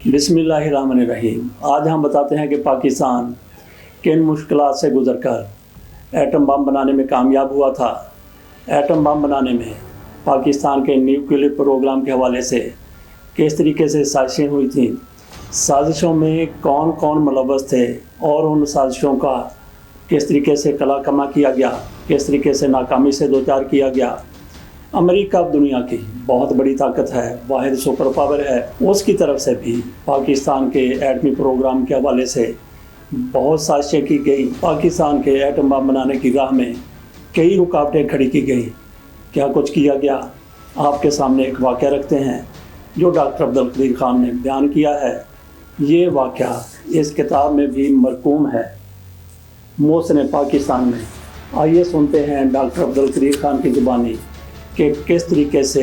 बिस्मिल्लाहिर्रहमानिर्रहीम। आज हम बताते हैं कि पाकिस्तान किन मुश्किलात से गुजर कर एटम बम बनाने में कामयाब हुआ था। एटम बम बनाने में पाकिस्तान के न्यूक्लियर प्रोग्राम के हवाले से किस तरीके से साजिशें हुई थी, साजिशों में कौन कौन मुलव्वस थे और उन साजिशों का किस तरीके से कलाकमा किया गया, किस तरीके से नाकामी से दो चार किया गया। अमेरिका दुनिया की बहुत बड़ी ताकत है, वाहिद सुपर पावर है, उसकी तरफ से भी पाकिस्तान के एटमी प्रोग्राम के हवाले से बहुत साजिशें की गई। पाकिस्तान के एटम बम बनाने की राह में कई रुकावटें खड़ी की गई। क्या कुछ किया गया, आपके सामने एक वाक़या रखते हैं जो डॉक्टर अब्दुल कदीर खान ने बयान किया है। ये वाक़या इस किताब में भी मरकूम है, मोहसिन पाकिस्तान में। आइए सुनते हैं डॉक्टर अब्दुल कदीर खान की ज़ुबानी कि किस तरीके से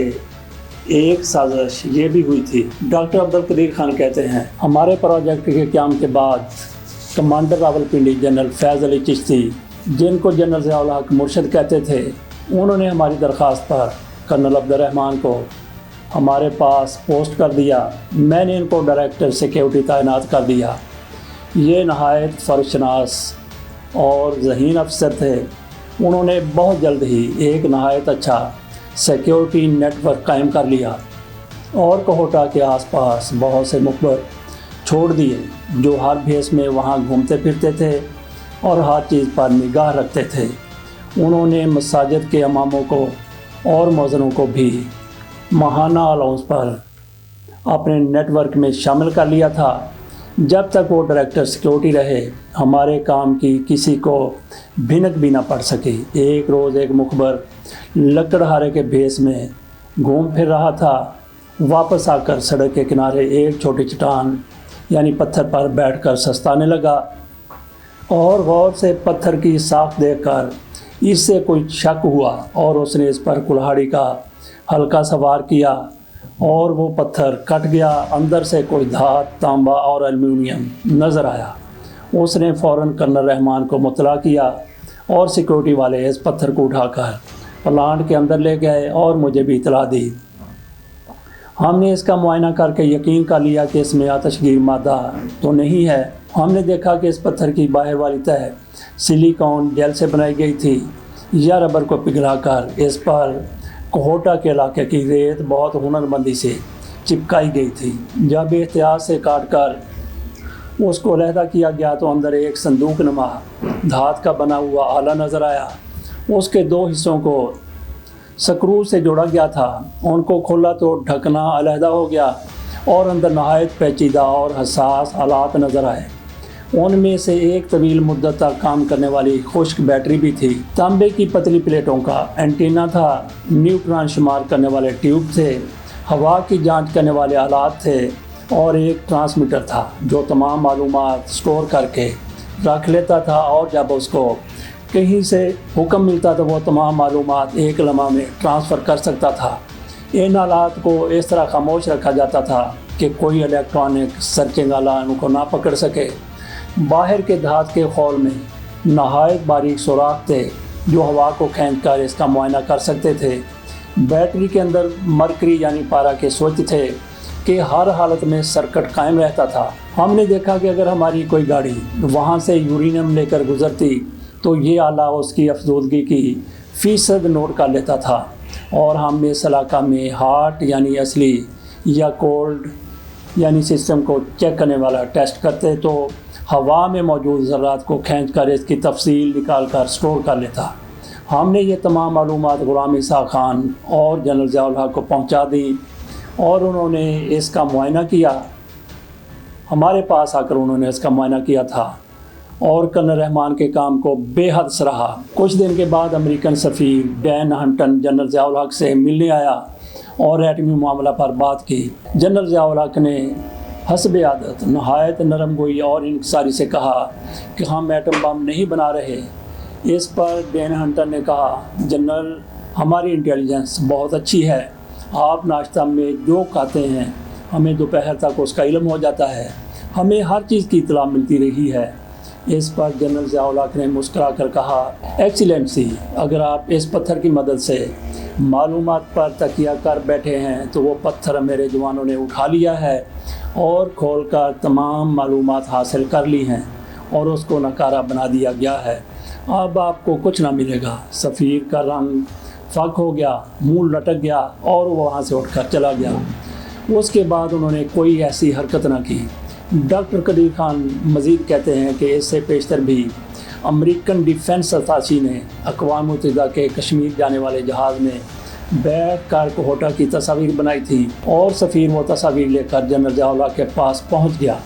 एक साजिश ये भी हुई थी। डॉक्टर अब्दुल कदीर खान कहते हैं, हमारे प्रोजेक्ट के क़याम के बाद कमांडर रावलपिंडी जनरल फैज़ अली चिश्ती, जिनको जनरल ज़ियाउल हक मुर्शद कहते थे, उन्होंने हमारी दरख्वास्त पर कर्नल अब्दुर्रहमान को हमारे पास पोस्ट कर दिया। मैंने इनको डायरेक्टर सिक्योरिटी तैनात कर दिया। ये नहायत फ़र्शनास और ज़हीन अफसर थे। उन्होंने बहुत जल्द ही एक नहायत अच्छा सिक्योरिटी नेटवर्क कायम कर लिया और कोहोटा के आसपास बहुत से मुखबर छोड़ दिए जो हर भेस में वहाँ घूमते फिरते थे और हर चीज़ पर निगाह रखते थे। उन्होंने मसाजिद के इमामों को और मौज़नों को भी माहाना अलाउंस पर अपने नेटवर्क में शामिल कर लिया था। जब तक वो डायरेक्टर सिक्योरिटी रहे, हमारे काम की किसी को भिनक भी ना पड़ सकी। एक रोज़ एक मुखबर लकड़हारे के भेस में घूम फिर रहा था। वापस आकर सड़क के किनारे एक छोटी चट्टान यानी पत्थर पर बैठकर सस्ताने लगा और गौर से पत्थर की साख देखकर इससे कोई शक हुआ और उसने इस पर कुल्हाड़ी का हल्का सा वार किया और वो पत्थर कट गया। अंदर से कोई धात, तांबा और एल्युमिनियम नज़र आया। उसने फ़ौरन कर्नल रहमान को मुतला किया और सिक्योरिटी वाले इस पत्थर को उठाकर प्लांट के अंदर ले गए और मुझे भी इतला दी। हमने इसका मुआयना करके यकीन कर लिया कि इसमें आतशगीर मादा तो नहीं है। हमने देखा कि इस पत्थर की बाहर वाली तह सिलिकॉन जेल से बनाई गई थी या रबर को पिघलाकर इस पर कोहोटा के इलाके की रेत बहुत हुनरमंदी से चिपकाई गई थी। जब एहतियात से काट कर उसको अलहदा किया गया तो अंदर एक संदूक नुमा धात का बना हुआ आला नज़र आया। उसके दो हिस्सों को स्क्रू से जोड़ा गया था। उनको खोला तो ढकना अलहदा हो गया और अंदर नहायत पेचीदा और हसास आलात नज़र आए। उनमें से एक तवील मुद्दत तक काम करने वाली खुश्क बैटरी भी थी। तांबे की पतली प्लेटों का एंटीना था। न्यूट्रॉन शुमार करने वाले ट्यूब थे। हवा की जांच करने वाले आलात थे और एक ट्रांसमीटर था जो तमाम मालूमात स्टोर करके रख लेता था और जब उसको कहीं से हुक्म मिलता तो वो तमाम मालूमात एक लम्हा में ट्रांसफ़र कर सकता था। इन आलात को इस तरह खामोश रखा जाता था कि कोई इलेक्ट्रॉनिक सर्चिंग आला उनको ना पकड़ सके। बाहर के धात के खौल में नहायत बारीक सुराख थे जो हवा को खींच कर इसका मुआयना कर सकते थे। बैटरी के अंदर मरकरी यानी पारा के स्विच थे कि हर हालत में सर्किट कायम रहता था। हमने देखा कि अगर हमारी कोई गाड़ी वहाँ से यूरेनियम लेकर गुजरती तो ये आला उसकी अफजूदगी की फ़ीसद नोट कर लेता था और हम इस इलाका में हॉट यानी असली या कोल्ड यानी सिस्टम को चेक करने वाला टेस्ट करते तो हवा में मौजूद ज़रात को खींच कर इसकी तफसील निकाल कर स्टोर कर लेता। हमने ये तमाम मालूमात गुलाम ईसा खान और जनरल ज़ियाउल हक को पहुंचा दी और उन्होंने इसका मुआयना किया। हमारे पास आकर उन्होंने इसका मुआयना किया था और कर्नल रहमान के काम को बेहद सराहा। कुछ दिन के बाद अमेरिकन सफ़ीर डैन हंटन जनरल ज़ियाउल हक से मिलने आया और एटमी मामला पर बात की। जनरल ज़ियाउल हक ने हस्ब आदत नहायत नरम गोई और इंकसारी से कहा कि हम एटम बम नहीं बना रहे। इस पर डैन हंटन ने कहा, जनरल हमारी इंटेलिजेंस बहुत अच्छी है। आप नाश्ता में जो खाते हैं हमें दोपहर तक उसका इल्म हो जाता है। हमें हर चीज़ की इत्तला मिलती रही है। इस पर जनरल ज़िया-उल हक ने मुस्कुरा कर कहा, एक्सीलेंसी, अगर आप इस पत्थर की मदद से मालूमात पर तकिया कर बैठे हैं तो वो पत्थर मेरे जवानों ने उठा लिया है और खोल कर तमाम मालूमात हासिल कर ली हैं और उसको नकारा बना दिया गया है। अब आपको कुछ ना मिलेगा। सफ़ीर का रंग फक हो गया, मुंह लटक गया और वो वहाँ से उठकर चला गया। उसके बाद उन्होंने कोई ऐसी हरकत ना की। डॉक्टर कदीर खान मज़ीद कहते हैं कि इससे पेशतर भी अमेरिकन डिफेंस अथाशी ने अक़वाम मुत्तहिदा के कश्मीर जाने वाले जहाज़ में बैठ कर कोहटा की तस्वीर बनाई थी और सफ़ीर वो तस्वीर लेकर जनरल ज़िया-उल हक के पास पहुंच गया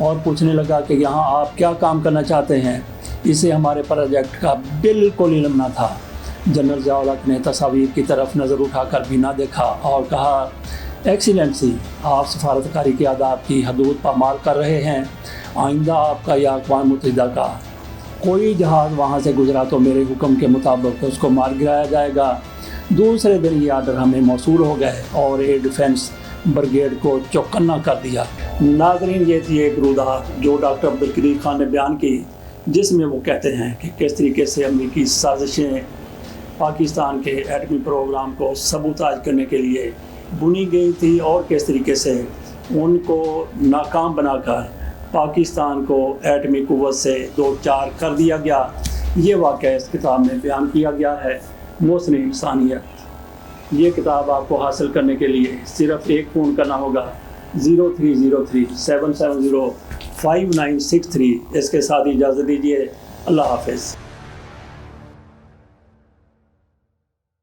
और पूछने लगा कि यहाँ आप क्या काम करना चाहते हैं। इसे हमारे प्रोजेक्ट का बिल्कुल इल्म न था। जनरल ज़िया-उल हक ने तस्वीर की तरफ नज़र उठाकर भी ना देखा और कहा, एक्सीलेंसी, आप सफारतकारी के आदाब की हदूद पामाल कर रहे हैं। आइंदा आपका या अक़वाम मुत्तहिदा का कोई जहाज़ वहाँ से गुजरा तो मेरे हुक्म के मुताबिक उसको मार गिराया जाएगा। दूसरे दिन ये आर्डर हमें मौसूल हो गए और एयर डिफेंस ब्रिगेड को चौकन्ना कर दिया। नाज़रीन, ये थी एक रुदात जो डॉक्टर अब्दुल कदीर खान ने बयान की, जिसमें वो कहते हैं कि किस तरीके से अमेरिकी साजिशें पाकिस्तान के एटमी प्रोग्राम को सबूताज करने के लिए बुनी गई थी और किस तरीके से उनको नाकाम बनाकर पाकिस्तान को एटमी क़ुव्वत से दो चार कर दिया गया। ये वाक़या इस किताब में बयान किया गया है। मोहसिन इंसानियत। ये किताब आपको हासिल करने के लिए सिर्फ़ एक फ़ोन करना होगा 0303 770 5963। इसके साथ इजाज़त दीजिए। अल्लाह हाफ़िज़।